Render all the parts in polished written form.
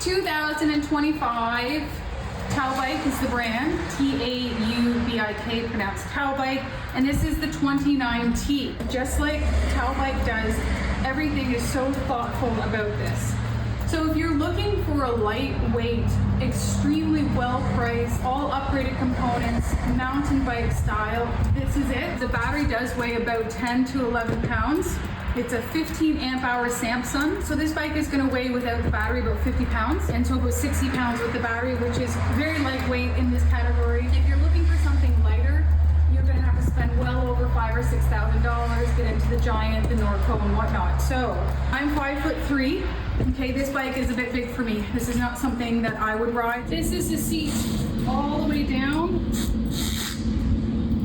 2025 Taubik is the brand, Taubik, pronounced Taubik, and this is the 29T. Just like Taubik does, everything is so thoughtful about this. So if you're looking for a lightweight, extremely well-priced, all upgraded components, mountain bike style, this is it. The battery does weigh about 10 to 11 pounds. It's a 15 amp hour Samsung. So this bike is gonna weigh without the battery about 50 pounds, and so about 60 pounds with the battery, which is very lightweight in this category. If you're looking for something lighter, you're gonna have to spend well over $5,000 or $6,000, get into the Giant, the Norco, and whatnot. So I'm 5'3". Okay, this bike is a bit big for me. This is not something that I would ride. This is the seat all the way down.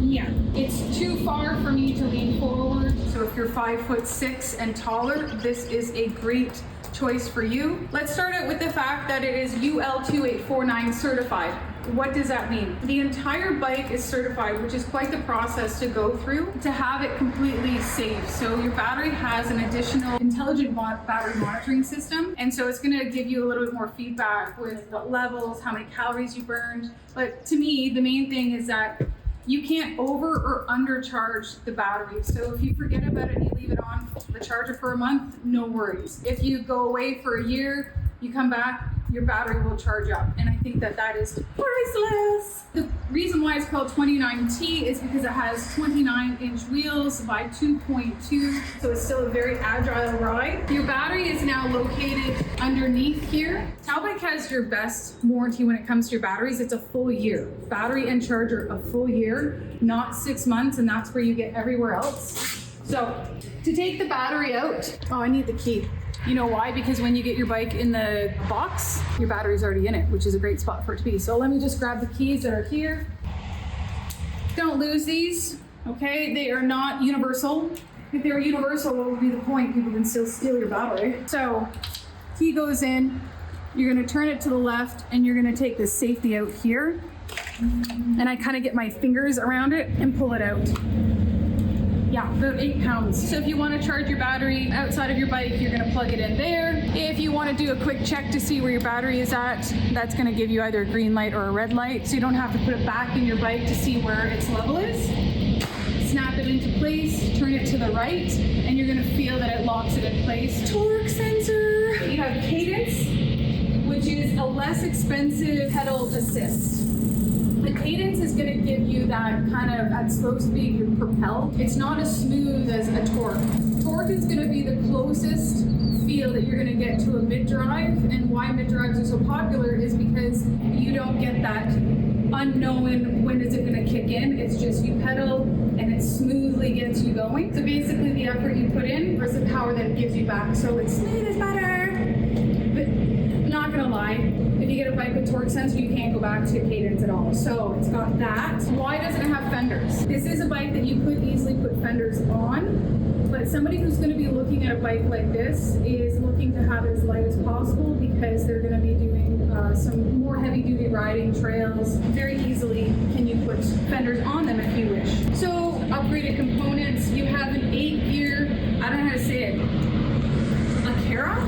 Yeah, it's too far for me to lean forward. So if you're 5'6" and taller, this is a great choice for you. Let's start out with the fact that it is UL 2849 certified. What does that mean? The entire bike is certified, which is quite the process to go through to have it completely safe. So your battery has an additional intelligent battery monitoring system. And so it's gonna give you a little bit more feedback with the levels, how many calories you burned. But to me, the main thing is that you can't over or undercharge the battery. So if you forget about it and you leave it on the charger for a month, no worries. If you go away for a year, you come back, your battery will charge up. And I think that that is priceless. The reason why it's called 29T is because it has 29-inch wheels by 2.2, so it's still a very agile ride. Your battery is now located underneath here. Taubik has your best warranty when it comes to your batteries. It's a full year. Battery and charger, a full year, not 6 months, and that's where you get everywhere else. So to take the battery out, oh, I need the key. You know why? Because when you get your bike in the box, your battery's already in it, which is a great spot for it to be. So let me just grab the keys that are here. Don't lose these, okay? They are not universal. If they were universal, what would be the point? People can still steal your battery. So key goes in, you're gonna turn it to the left, and you're gonna take the safety out here. And I kind of get my fingers around it and pull it out. Yeah, about 8 pounds. So if you want to charge your battery outside of your bike, you're going to plug it in there. If you want to do a quick check to see where your battery is at, that's going to give you either a green light or a red light. So you don't have to put it back in your bike to see where its level is. Snap it into place, turn it to the right, and you're going to feel that it locks it in place. Torque sensor. You have cadence, which is a less expensive pedal assist. The cadence is going to give you that kind of, at slow speed, you propel. It's not as smooth as a torque. Torque is going to be the closest feel that you're going to get to a mid-drive, and why mid-drives are so popular is because you don't get that unknown when is it going to kick in. It's just you pedal and it smoothly gets you going. So basically the effort you put in versus the power that it gives you back. So it's smooth as butter. But not going to lie, if you get a bike with torque sensor, you can't go back to cadence at all. So it's got that. Why doesn't it have fenders? This is a bike that you could easily put fenders on, but somebody who's going to be looking at a bike like this is looking to have it as light as possible because they're going to be doing some more heavy duty riding trails. Very easily can you put fenders on them if you wish. So upgraded components, you have an 8-gear, I don't know how to say it, ACERA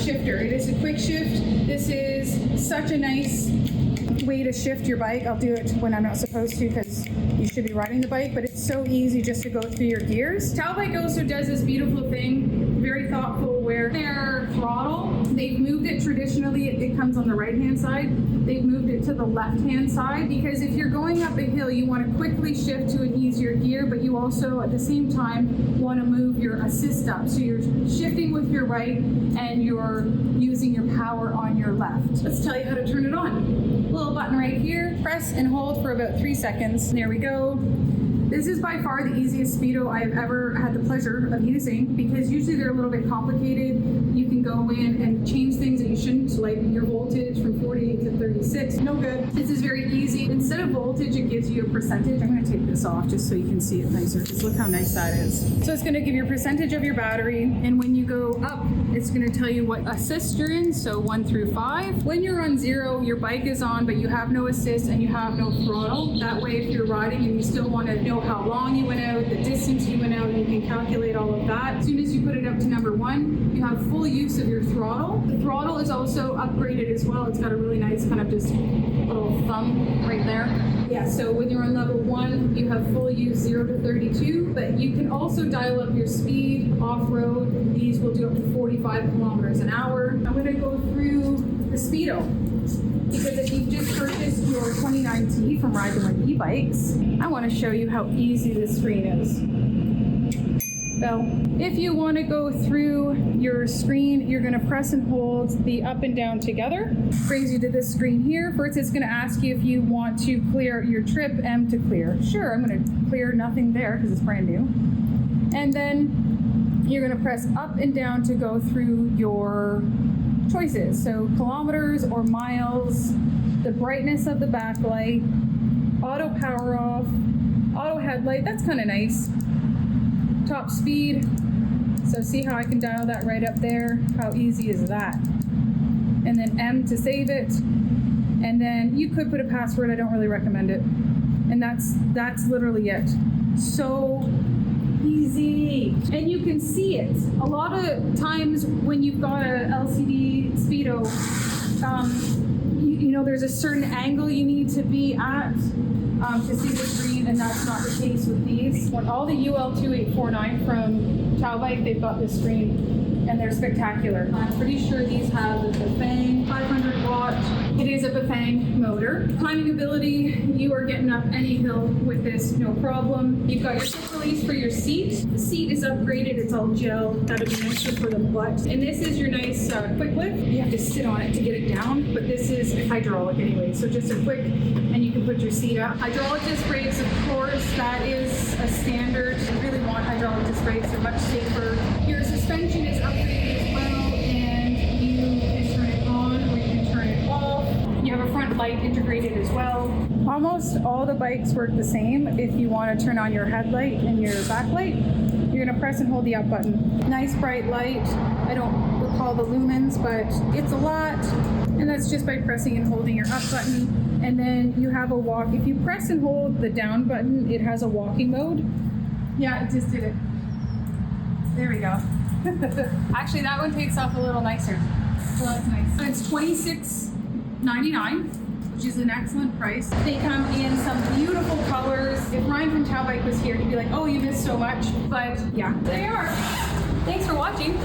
shifter. It is a quick shift. This is such a nice way to shift your bike. I'll do it when I'm not supposed to because you should be riding the bike, but it's so easy just to go through your gears. Taubik also does this beautiful thing, very thoughtful, where their throttle, they've moved it traditionally, it comes on the right-hand side. They've moved it to the left-hand side because if you're going up a hill, you want to quickly shift to an easier gear, but you also, at the same time, want to move your assist up. So you're shifting with your right and you're using your power on your left. Let's tell you how to turn it on. Little button right here, press and hold for about 3 seconds. There we go. This is by far the easiest speedo I've ever had the pleasure of using because usually they're a little bit complicated. You can go in and change things that you shouldn't, like your voltage from 48 to 36. No good. This is very easy. Instead of voltage, it gives you a percentage. I'm going to take this off just so you can see it nicer because look how nice that is. So it's going to give you a percentage of your battery, and when you go up, it's going to tell you what assist you're in, so 1 through 5. When you're on 0, your bike is on, but you have no assist and you have no throttle. That way, if you're riding and you still want to know how long you went out, the distance you went out, you can calculate all of that. As soon as you put it up to number 1, You have full use of your throttle. The throttle is also upgraded as well. It's got a really nice kind of just little thumb right there. Yeah, so when you're on level 1, you have full use 0 to 32, but you can also dial up your speed off-road. These will do up to 45 kilometers an hour. I'm going to go through the speedo, because if you've just purchased your 29T from RideTheWindEbikes, I want to show you how easy this screen is. So if you want to go through your screen, you're going to press and hold the up and down together. Brings you to this screen here. First, it's going to ask you if you want to clear your trip, M to clear. Sure, I'm going to clear nothing there because it's brand new. And then you're going to press up and down to go through your choices. So kilometers or miles, the brightness of the backlight, auto power off, auto headlight. That's kind of nice. Top speed, so see how I can dial that right up there? How easy is that? And then M to save it, and then you could put a password. I don't really recommend it. And that's literally it. So easy, and you can see it. A lot of times when you've got a LCD speedo, you know there's a certain angle you need to be at to see the screen, and that's not the case with these. When all the UL2849 from Taubik, they've got this screen, and they're spectacular. I'm pretty sure these have the Bafang 500 watt. It is a Bafang motor. Climbing ability, you are getting up any hill with this, no problem. You've got your quick release for your seat. The seat is upgraded, it's all gel. That'll be nicer for the butt. And this is your nice quick lift. You have to sit on it to get it down, but this is hydraulic anyway, so just a quick, and you can put your seat up. Hydraulic disc brakes, of course, that is a standard. You really want hydraulic disc brakes, they're much safer. Your suspension is upgraded as well, and you can turn it on or you can turn it off. You have a front light integrated as well. Almost all the bikes work the same. If you want to turn on your headlight and your backlight, you're going to press and hold the up button. Nice bright light. I don't recall the lumens, but it's a lot. And that's just by pressing and holding your up button. And then you have a walk. If you press and hold the down button, it has a walking mode. Yeah, it just did it. There we go. Actually, that one takes off a little nicer. So that's nice. It's $26.99, which is an excellent price. They come in some beautiful colors. If Ryan from Taubik was here, he'd be like, oh, you missed so much. But yeah, there you are. Thanks for watching.